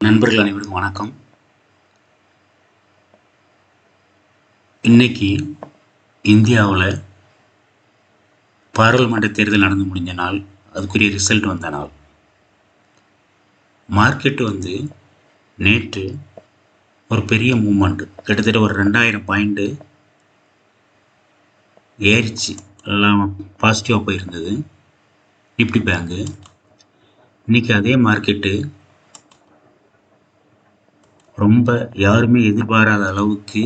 நண்பர்கள் அனைவருக்கும் வணக்கம். இன்னைக்கு இந்தியாவில் பாராளுமன்ற தேர்தல் நடந்து முடிஞ்ச நாள், அதுக்குரிய ரிசல்ட் வந்த நாள். மார்க்கெட்டு நேற்று ஒரு பெரிய மூமெண்ட், கிட்டத்தட்ட ஒரு 2000 பாயிண்ட்டு ஏறிச்சு. எல்லாம் பாசிட்டிவாக போயிருந்தது நிப்டி பேங்கு. இன்னைக்கு அதே மார்க்கெட்டு ரொம்ப யாருமே எதிர்பாராத அளவுக்கு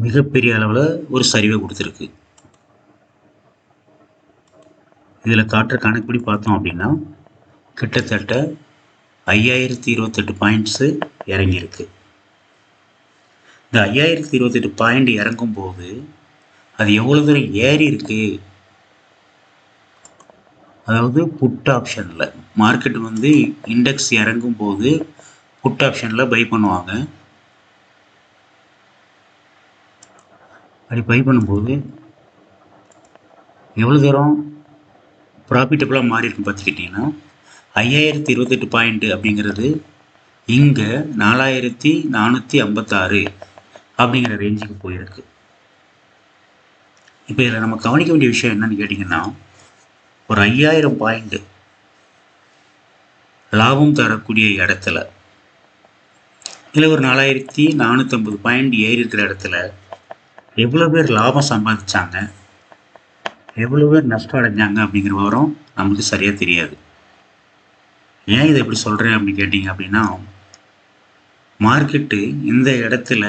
மிகப்பெரிய அளவில் ஒரு சரிவை கொடுத்துருக்கு. இதில் காட்டுற கணக்குப்படி பார்த்தோம் அப்படின்னா கிட்டத்தட்ட 5028 பாயிண்ட்ஸு இறங்கியிருக்கு. இந்த 5028 பாயிண்ட் இறங்கும்போது அது எவ்வளோ தூரம் ஏறி இருக்கு, அதாவது புட் ஆப்ஷனில் மார்க்கெட் இண்டெக்ஸ் இறங்கும் போது புட் ஆப்ஷனில் பை பண்ணுவாங்க. அப்படி பை பண்ணும்போது எவ்வளோ தூரம் ப்ராஃபிட்டபுளாக மாறி இருக்குன்னு பார்த்துக்கிட்டிங்கன்னா 5028 பாயிண்ட்டு அப்படிங்கிறது இங்கே 4456 அப்படிங்கிற ரேஞ்சுக்கு போயிருக்கு. இப்போ இதில் நம்ம கவனிக்க வேண்டிய விஷயம் என்னன்னு கேட்டிங்கன்னா, ஒரு 5000 பாயிண்ட்டு லாபம் தரக்கூடிய இடத்துல இல்லை ஒரு 4450 பாயிண்ட் ஏறி இருக்கிற இடத்துல எவ்வளோ பேர் லாபம் சம்பாதிச்சாங்க, எவ்வளோ பேர் நஷ்டம் அடைஞ்சாங்க அப்படிங்கிற விவரம் நமக்கு சரியாக தெரியாது. ஏன் இதை எப்படி சொல்கிறேன் அப்படின்னு கேட்டிங்க அப்படின்னா, மார்க்கெட்டு இந்த இடத்துல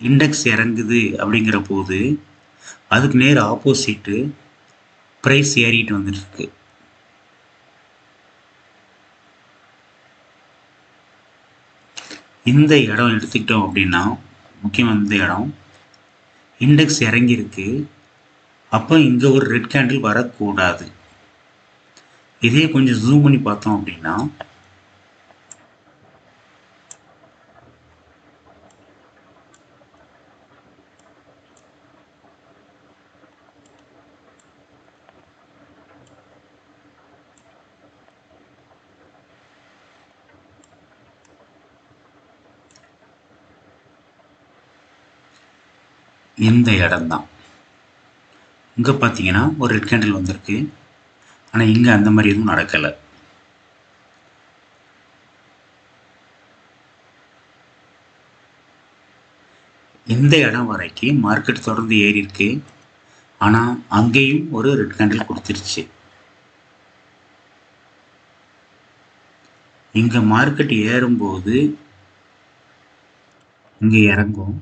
இண்டெக்ஸ் இறங்குது அப்படிங்கிற போது அதுக்கு நேர் ஆப்போசிட்டு ப்ரைஸ் ஏறிட்டு வந்துட்டுருக்கு. இந்த இடம் எடுத்துக்கிட்டோம் அப்படின்னா முக்கியமாக இந்த இடம் இண்டெக்ஸ் இறங்கியிருக்கு. அப்போ இங்கே ஒரு ரெட் கேண்டில் வரக்கூடாது. இதே கொஞ்சம் ஜூம் பண்ணி பார்த்தோம் அப்படின்னா இந்த இடம் தான். இங்கே பார்த்தீங்கன்னா ஒரு ரெட் கேண்டில் வந்திருக்கு. ஆனால் இங்கே அந்த மாதிரி எதுவும் நடக்கலை. இந்த இடம் வரைக்கும் மார்க்கெட் தொடர்ந்து ஏறி இருக்கு. ஆனால் அங்கேயும் ஒரு ரெட் கேண்டில் கொடுத்துருச்சு. இங்கே மார்க்கெட் ஏறும்போது இங்கே இறங்கும்.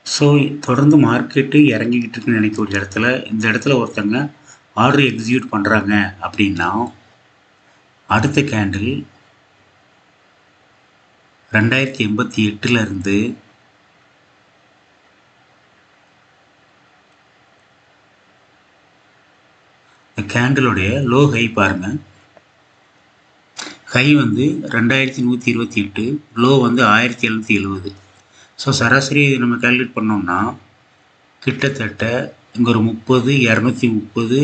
ஸோ தொடர்ந்து மார்க்கெட்டு இறங்கிக்கிட்டு இருக்குன்னு நினைக்கக்கூடிய இடத்துல இந்த இடத்துல ஒருத்தங்க ஆர்டர் எக்ஸிக்யூட் பண்ணுறாங்க அப்படின்னா அடுத்த கேண்டில் 2088 இந்த கேண்டிலுடைய லோ ஹை பாருங்க. High 2128, low 1770. ஸோ சராசரி நம்ம கால்குலேட் பண்ணோம்னா கிட்டத்தட்ட இங்கே ஒரு 30, 230,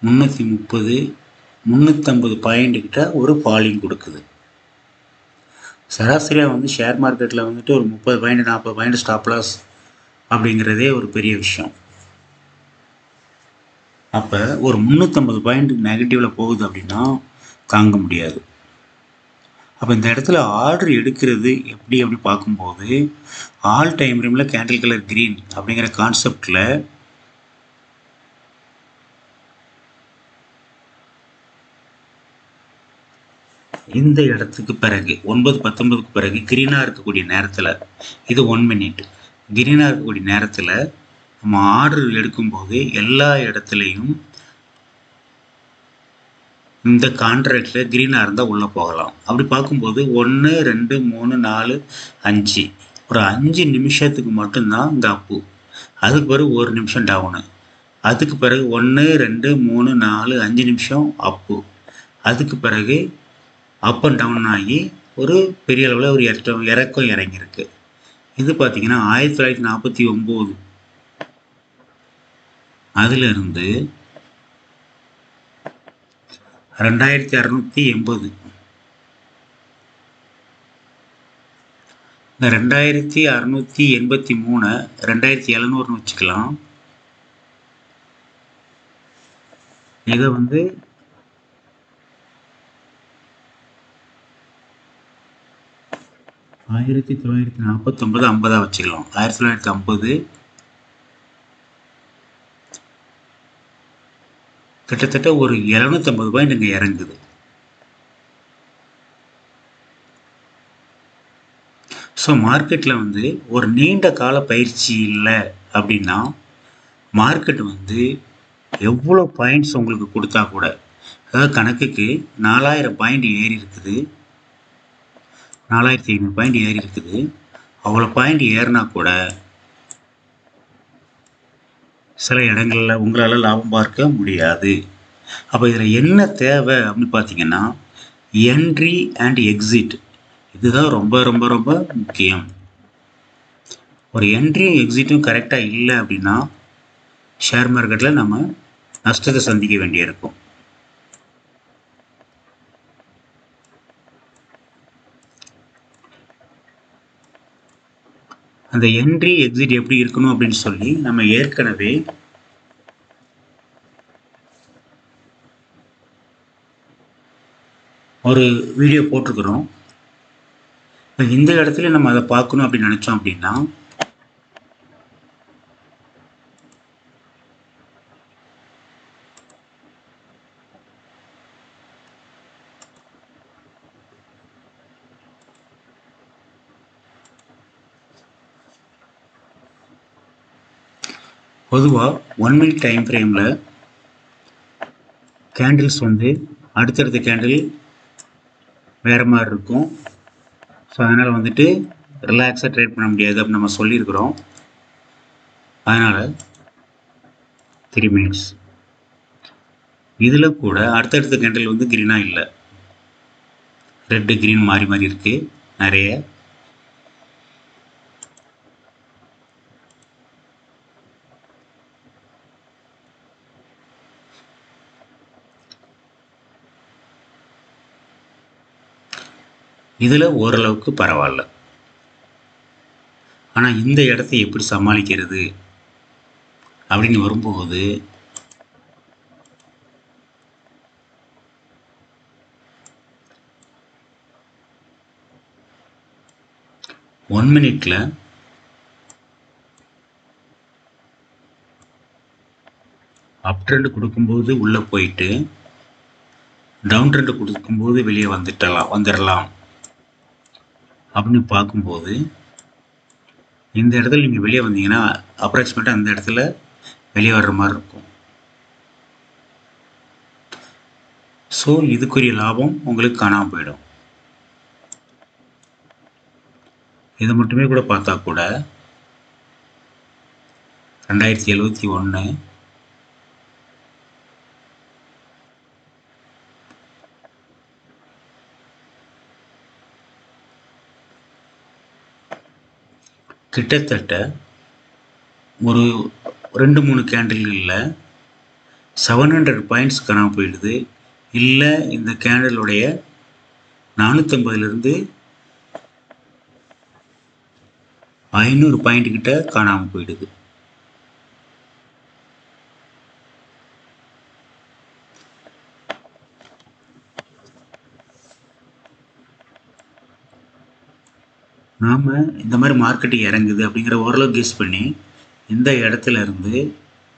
330, 350 பாயிண்ட் கிட்ட ஒரு ஃபாலிங் கொடுக்குது. சராசரியாக ஷேர் மார்க்கெட்டில் ஒரு 30 பாயிண்ட் 40 பாயிண்ட் ஸ்டாப் லாஸ் அப்படிங்கிறதே ஒரு பெரிய விஷயம். அப்போ ஒரு 350 பாயிண்ட் நெகட்டிவில் போகுது அப்படின்னா தாங்க முடியாது. அப்போ இந்த இடத்துல ஆர்டர் எடுக்கிறது எப்படி அப்படி பார்க்கும்போது ஆல் டைம் ஃப்ரேமில் கேண்டில் கலர் கிரீன் அப்படிங்கிற கான்செப்டில் இந்த இடத்துக்கு பிறகு 9:19க்கு பிறகு கிரீனாக இருக்கக்கூடிய நேரத்தில், இது 1 மினிட் கிரீனாக இருக்கக்கூடிய நேரத்தில் நம்ம ஆர்டர் எடுக்கும்போது எல்லா இடத்துலையும் இந்த கான்ட்ராக்டில் க்ரீனாக இருந்தால் உள்ளே போகலாம். அப்படி பார்க்கும்போது 1, 2, 3, 4, 5 ஒரு 5 நிமிஷத்துக்கு மட்டும்தான் இந்த அப்பு. அதுக்கு பிறகு 1 நிமிஷம் டவுனு. அதுக்கு பிறகு 1, 2, 3, 4, 5 நிமிஷம் அப்பு. அதுக்கு பிறகு அப் அண்ட் டவுன் ஆகி ஒரு பெரிய அளவில் ஒரு இறக்கம் இறங்கியிருக்கு. இது பார்த்தீங்கன்னா 1949 அதிலிருந்து 2680. இந்த 2683 2700ன்னு வச்சுக்கலாம். இதை 1949 50 வச்சுக்கலாம். 1950 கிட்டத்தட்ட ஒரு 750 பாயிண்ட் இங்கே இறங்குது. ஸோ மார்க்கெட்டில் ஒரு நீண்ட கால பயிற்சி இல்லை அப்படின்னா மார்க்கெட் எவ்வளோ பாயிண்ட்ஸ் உங்களுக்கு கொடுத்தா கூட, அதாவது கணக்குக்கு 4000 பாயிண்ட் ஏறி இருக்குது, 4500 பாயிண்ட் ஏறி இருக்குது, அவ்வளோ பாயிண்ட் ஏறினா கூட சில இடங்களில் உங்களால் லாபம் பார்க்க முடியாது. அப்போ இதில் என்ன தேவை அப்படின்னு பார்த்தீங்கன்னா என்ட்ரி அண்ட் எக்ஸிட். இதுதான் ரொம்ப ரொம்ப ரொம்ப முக்கியம். ஒரு என்ட்ரியும் எக்ஸிட்டும் கரெக்டாக இல்லை அப்படின்னா ஷேர் மார்க்கெட்டில் நம்ம நஷ்டத்தை சந்திக்க வேண்டியிருக்கும். அந்த என்ட்ரி எக்ஸிட் எப்படி இருக்கணும் அப்படின்னு சொல்லி நம்ம ஏற்கனவே ஒரு வீடியோ போட்டிருக்கிறோம். இந்த இடத்துல நம்ம அதை பார்க்கணும் அப்படின்னு நினைச்சோம் அப்படின்னா பொதுவாக 1 மினிட் டைம் ஃப்ரேமில் கேண்டில்ஸ் அடுத்தடுத்த கேண்டில் வேறு மாதிரி இருக்கும். ஸோ அதனால் ரிலாக்ஸாக ட்ரேட் பண்ண முடியாது அப்படின்னு நம்ம சொல்லியிருக்கிறோம். அதனால் 3 மினிட்ஸ் இதில் கூட அடுத்தடுத்த கேண்டில் க்ரீனாக இல்லை, ரெட்டு க்ரீன் மாறி மாறி இருக்குது நிறைய. இதில் ஓரளவுக்கு பரவாயில்ல. ஆனால் இந்த இடத்தை எப்படி சமாளிக்கிறது அப்படின்னு வரும்போது ஒன் மினிட்ல அப் ட்ரெண்ட் கொடுக்கும்போது உள்ளே போயிட்டு டவுன் ட்ரெண்ட் கொடுக்கும்போது வெளியே வந்துடலாம் அப்படின்னு பார்க்கும்போது இந்த இடத்துல நீங்கள் வெளியே வந்தீங்கன்னா அப்ராக்சிமேட்டாக அந்த இடத்துல வெளியே வர்ற மாதிரி இருக்கும். ஸோ இதுக்குரிய லாபம் உங்களுக்கு காணாமல் போயிடும். இதை மட்டுமே கூட பார்த்தா கூட 2071 கிட்டத்தட்ட ஒரு 2-3 கேண்டில்களில் 700 பாயிண்ட்ஸ் காணாமல் போயிடுது. இல்லை இந்த கேண்டிலுடைய 450 500 பாயிண்ட் கிட்ட காணாமல் போயிடுது. நாம் இந்த மாதிரி மார்க்கெட்டு இறங்குது அப்படிங்கிற ஓரளவு கெஸ் பண்ணி இந்த இடத்துல இருந்து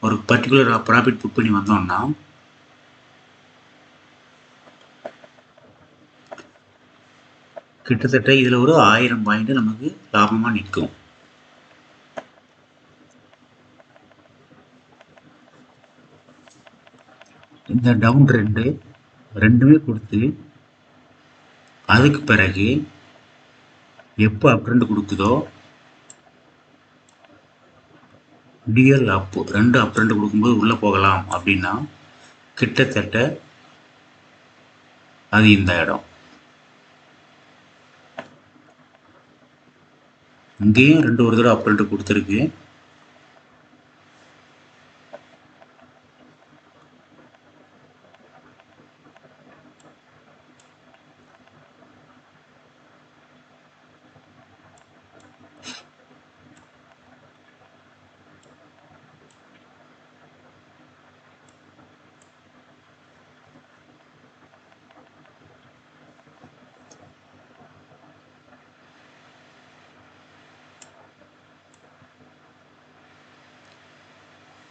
ஒரு பர்டிகுலர் ப்ராஃபிட் புக் பண்ணி வந்தோம்னா கிட்டத்தட்ட இதில் ஒரு 1000 பாயிண்ட் நமக்கு லாபமாக நிற்கும். இந்த டவுன் ரெண்டுமே கொடுத்து அதுக்கு பிறகு எப்போ அப் ட்ரெண்ட் கொடுக்குதோ டிஎல் அப் 2 அப் 2 கொடுக்கும்போது உள்ளே போகலாம் அப்படின்னா கிட்டத்தட்ட அது இந்த இடம். இங்கேயும் 2 ஒரு தடவை அப் 2 கொடுத்துருக்கு.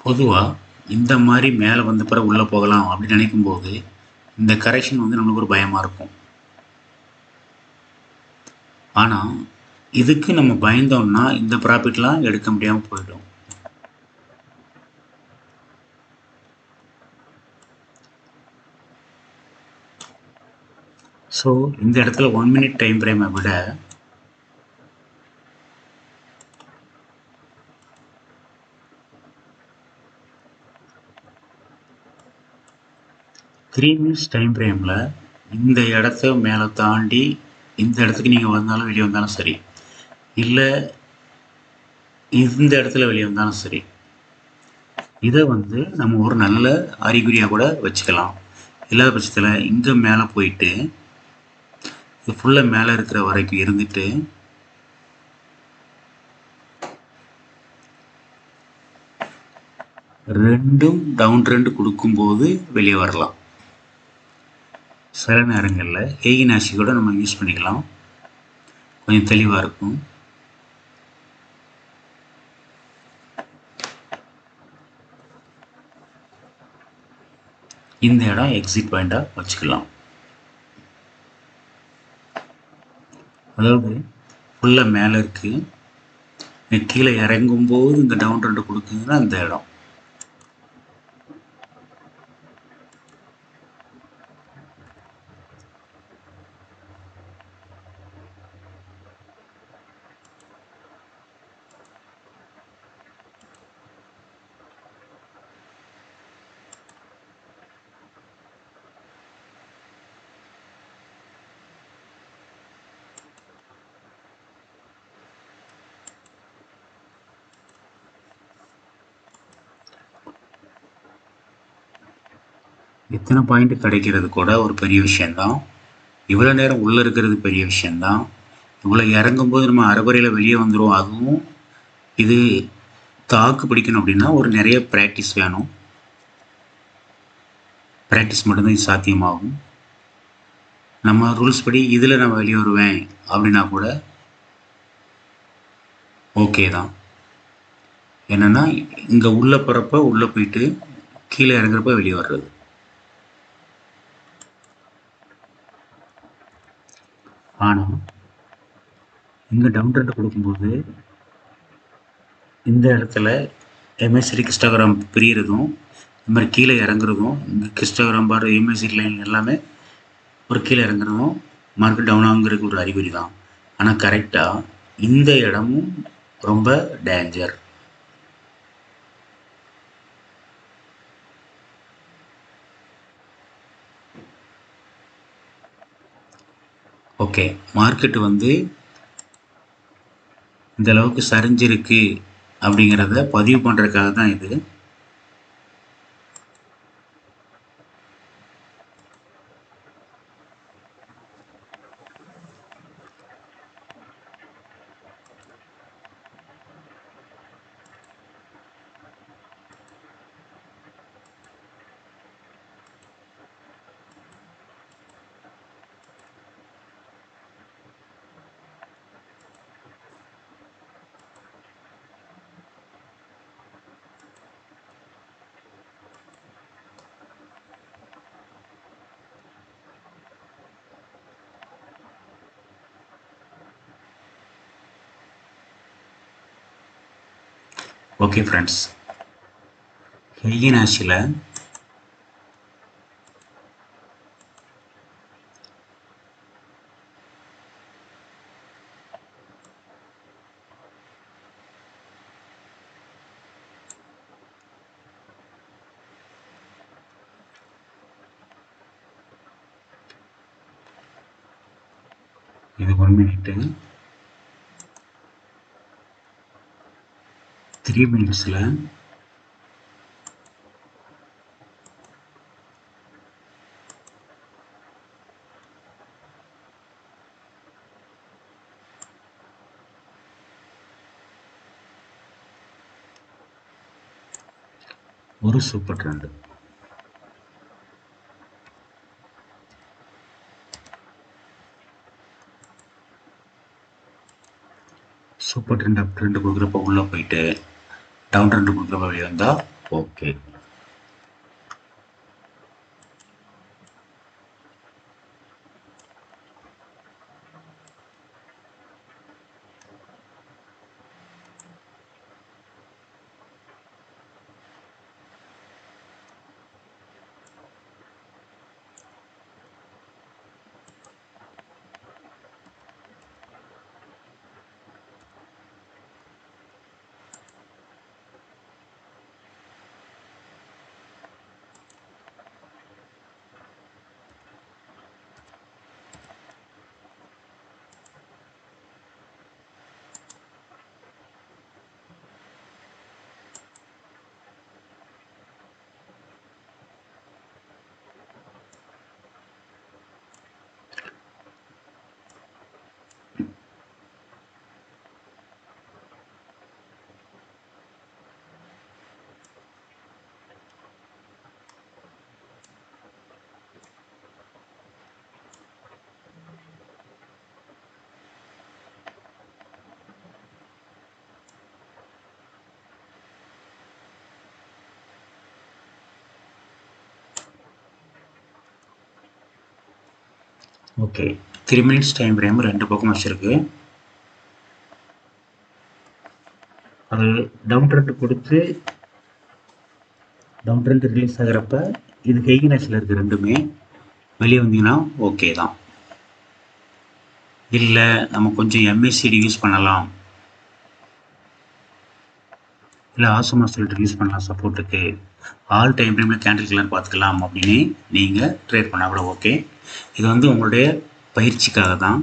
பொதுவாக இந்த மாதிரி மேலே வந்த பிறகு உள்ளே போகலாம் அப்படின்னு நினைக்கும்போது இந்த கரெக்ஷன் வந்து நம்மளுக்கு ஒரு பயமாக இருக்கும். ஆனால் இதுக்கு நம்ம பயந்தோம்னா இந்த ப்ராஃபிட்லாம் எடுக்க முடியாமல் போயிடும். ஸோ இந்த இடத்துல 1 மினிட் டைம் ஃப்ரேமை விட த்ரீ மினிட்ஸ் டைம் ஃப்ரேமில் இந்த இடத்த மேலே தாண்டி இந்த இடத்துக்கு நீங்கள் வந்தாலும் வெளியே வந்தாலும் சரி, இல்லை இந்த இடத்துல வெளியே வந்தாலும் சரி, இதை வந்து நம்ம ஒரு நல்ல அறிகுறியாக கூட வச்சுக்கலாம். இல்லாத பட்சத்தில் இங்கே மேலே போயிட்டு இது ஃபுல்லாக மேலே இருக்கிற வரைக்கும் இருந்துட்டு ரெண்டும் டவுன் ட்ரெண்ட் கொடுக்கும்போது வெளியே வரலாம். சில நேரங்களில் ஹேகினாஷி கூட நம்ம யூஸ் பண்ணிக்கலாம், கொஞ்சம் தெளிவாக இருக்கும். இந்த இடம் எக்ஸிட் பாயிண்டாக வச்சுக்கலாம். அதாவது ஃபுல்லாக மேலே இருக்குது, கீழே இறங்கும்போது இந்த டவுன் ட்ரெண்ட் கொடுக்குதுன்னா இந்த இடம். இத்தனை பாயிண்ட் கிடைக்கிறது கூட ஒரு பெரிய விஷயந்தான். இவ்வளோ நேரம் உள்ளே இருக்கிறது பெரிய விஷயந்தான். இவ்வளோ இறங்கும்போது நம்ம அரைகுறையில் வெளியே வந்துடும். அதுவும் இது தாக்கு பிடிக்கணும் அப்படின்னா ஒரு நிறைய ப்ராக்டிஸ் வேணும். ப்ராக்டிஸ் மட்டும்தான் இது சாத்தியமாகும். நம்ம ரூல்ஸ் படி இதில் நான் வெளியே வருவேன் அப்படின்னா கூட ஓகே தான். என்னென்னா இங்கே உள்ளே போகிறப்ப உள்ளே போயிட்டு கீழே இறங்குறப்ப வெளியே வர்றது. ஆனால் இங்கே டவுன் ட்ரெண்ட் கொடுக்கும்போது இந்த இடத்துல எம்எஸ்சி கிறிஸ்டாகிராம் பிரிகிறதும் இந்த மாதிரி கீழே இறங்குறதும், இங்கே கிறிஸ்டாகிராம் பார் எம்எஸ்சி லைன் எல்லாமே ஒரு கீழே இறங்குறதும் மார்க்கெட் டவுன் ஆகுங்கிறதுக்கு ஒரு அறிகுறி தான். ஆனால் கரெக்டாக இந்த இடமும் ரொம்ப டேஞ்சர். ஓகே, மார்க்கெட்டு வந்து இந்த அளவுக்கு சரிஞ்சிருக்கு அப்படிங்கிறத பதிவு பண்ணுறதுக்காக தான் இது. ஓகே ஃப்ரெண்ட்ஸ், ஹெய்கினாஷியில் இது 1 minute. 3 minutesல ஒரு சூப்பர் ட்ரெண்ட். சூப்பர் ட்ரெண்ட் அப் ட்ரெண்ட் கொடுக்குறப்ப உள்ளே போயிட்டு டவுன் ட்ரெண்ட் கொடுக்குறப்ப வெளியே வந்தால் okay. Okay 3 minutes time frame ரெண்டு பக்கம் வச்சுருக்கு. அது டவுன் ட்ரெண்ட் கொடுத்து டவுன் ட்ரெண்ட் ரிலீஸ் ஆகிறப்ப இது ஹெய்கினஸில் இருக்குது. ரெண்டுமே வெளியே வந்தீங்கன்னா ஓகே தான். இல்லை நம்ம கொஞ்சம் எம்ஏசிடி யூஸ் பண்ணலாம், இல்லை ஆசமா சொல்லிட்டு யூஸ் பண்ணலாம் சப்போர்ட்டுக்கு, ஆல் டைம் ஃப்ரேமில் கேண்டில் கலர் பார்த்துக்கலாம் அப்படின்னு நீங்கள் ட்ரேட் பண்ணால் கூட ஓகே. இது வந்து உங்களுடைய பயிற்சிக்காக தான்.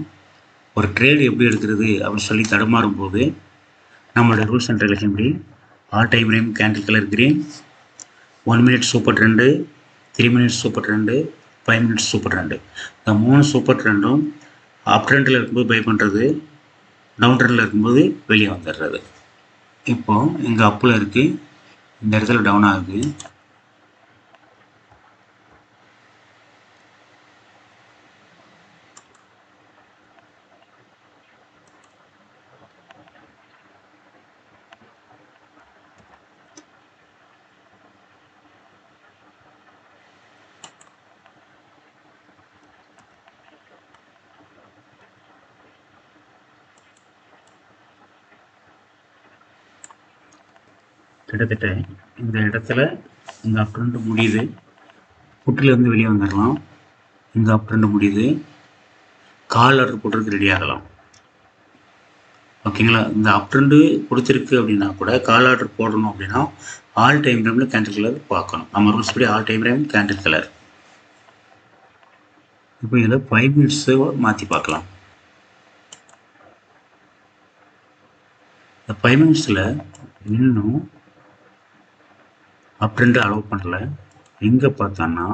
ஒரு ட்ரேடு எப்படி எடுக்கிறது அப்படின்னு சொல்லி தடுமாறும் போது நம்மளுடைய ரூல்ஸ் அண்ட் ரெகுலேஷன் படி all time frame candle colour green, 1 minute super trend, 3 minutes super trend, 5 minutes super trend, இந்த 3 சூப்பர் ட்ரெண்டும் அப் ட்ரெண்டில் இருக்கும்போது பை பண்ணுறது, டவுன் ட்ரெண்டில் இருக்கும்போது வெளியே வந்துடுறது. இப்போது இங்கே அப்பில் இருக்குது, இந்த இடத்துல டவுன் ஆகுது. கிட்டத்தட்ட இந்த இடத்துல இந்த அப் ட்ரெண்ட் முடியுது, புட்டிலேருந்து வெளியே வந்துடலாம். இந்த அப் ட்ரெண்ட் முடியுது, கால் ஆர்டர் போடுறதுக்கு ரெடி ஆகலாம். ஓகேங்களா? இந்த அப் ட்ரெண்டு கொடுத்துருக்கு அப்படின்னா கூட கால் ஆர்டர் போடணும் அப்படின்னா ஆல் டைம் ஃப்ரேமில் கேண்டில் கலர் பார்க்கணும். நம்ம ரூல்ஸ் படி all time frame candle colour. இப்போ இதில் 5 minutes மாற்றி பார்க்கலாம். இந்த 5 minutesல இன்னும் அப் ட்ரெண்ட் அலோவ் பண்ணல. எங்கே பார்த்தோன்னா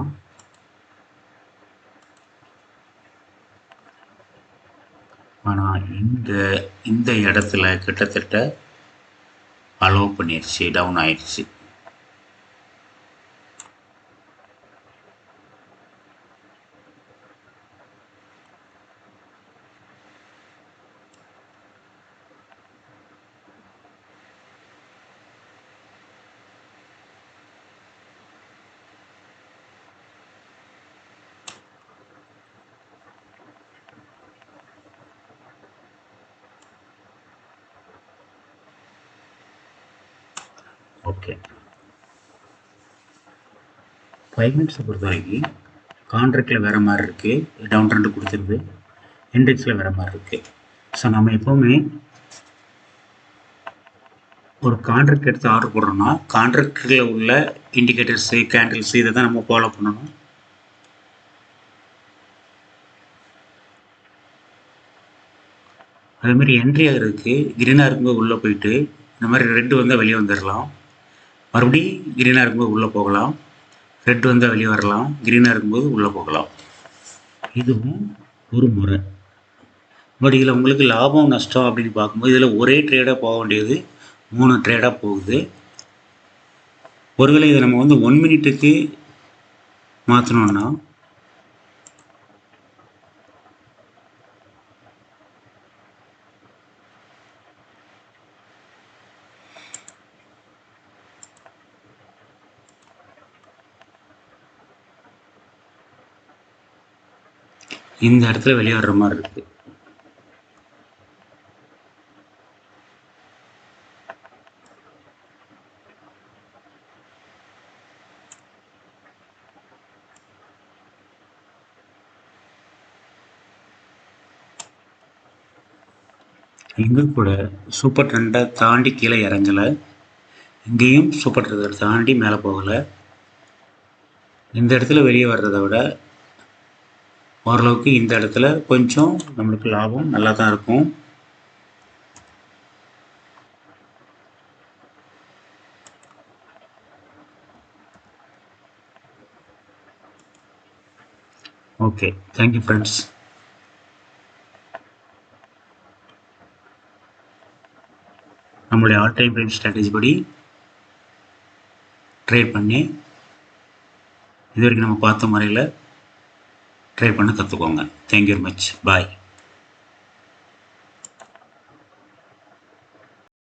ஆனால் இந்த இடத்துல கிட்டத்தட்ட அலோவ் பண்ணிடுச்சு, டவுன் ஆயிடுச்சு. ஓகே, 5 minutes பொறுத்த வரைக்கும் கான்ட்ராக்டில் வேறு மாதிரி இருக்குது, டவுன் ட்ரெண்ட் கொடுத்துருது, இண்டெக்ஸில் வேறு மாதிரி இருக்குது. ஸோ நம்ம எப்போவுமே ஒரு கான்ட்ராக்ட் எடுத்து ஆர்டர் போடுறோம்னா கான்ட்ராக்டில் உள்ள இண்டிகேட்டர்ஸு, கேண்டில்ஸு இதை தான் நம்ம ஃபாலோ பண்ணணும். அதே மாதிரி என்ட்ரி ஆகிறதுக்கு க்ரீனாக இருக்கும்போது உள்ளே போயிட்டு இந்த மாதிரி ரெட்டு வந்தால் வெளியே வந்துடலாம். மறுபடியும் க்ரீனாக இருக்கும்போது உள்ளே போகலாம். ரெட் வந்தால் வெளியே வரலாம். க்ரீனாக இருக்கும்போது உள்ளே போகலாம். இதுவும் ஒரு முறை. பட் இதில் உங்களுக்கு லாபம் நஷ்டம் அப்படின்னு பார்க்கும்போது இதில் ஒரே ட்ரேடாக போக வேண்டியது 3 ட்ரேடாக போகுது. ஒருவேளை இதை நம்ம வந்து 1 மினிட்டுக்கு மாற்றணும்னா இந்த இடத்துல வெளியே வர்ற மாதிரி இருக்குது. இங்கே கூட சூப்பர் ட்ரெண்டை தாண்டி கீழே இறங்கலை. இங்கேயும் சூப்பர் ட்ரெண்டை தாண்டி மேலே போகலை. இந்த இடத்துல வெளியே வர்றதை விட ஓரளவுக்கு இந்த இடத்துல கொஞ்சம் நம்மளுக்கு லாபம் நல்லா தான் இருக்கும். Okay, thank you friends. நம்மளுடைய ஆல் டைம் ஃப்ரேம் ஸ்ட்ராட்டஜி படி ட்ரேட் பண்ணி இது வரைக்கும் நம்ம பார்த்த முறையில் ட்ரேட் பண்ண கற்றுக்கோங்க. Thank you very much. பாய்.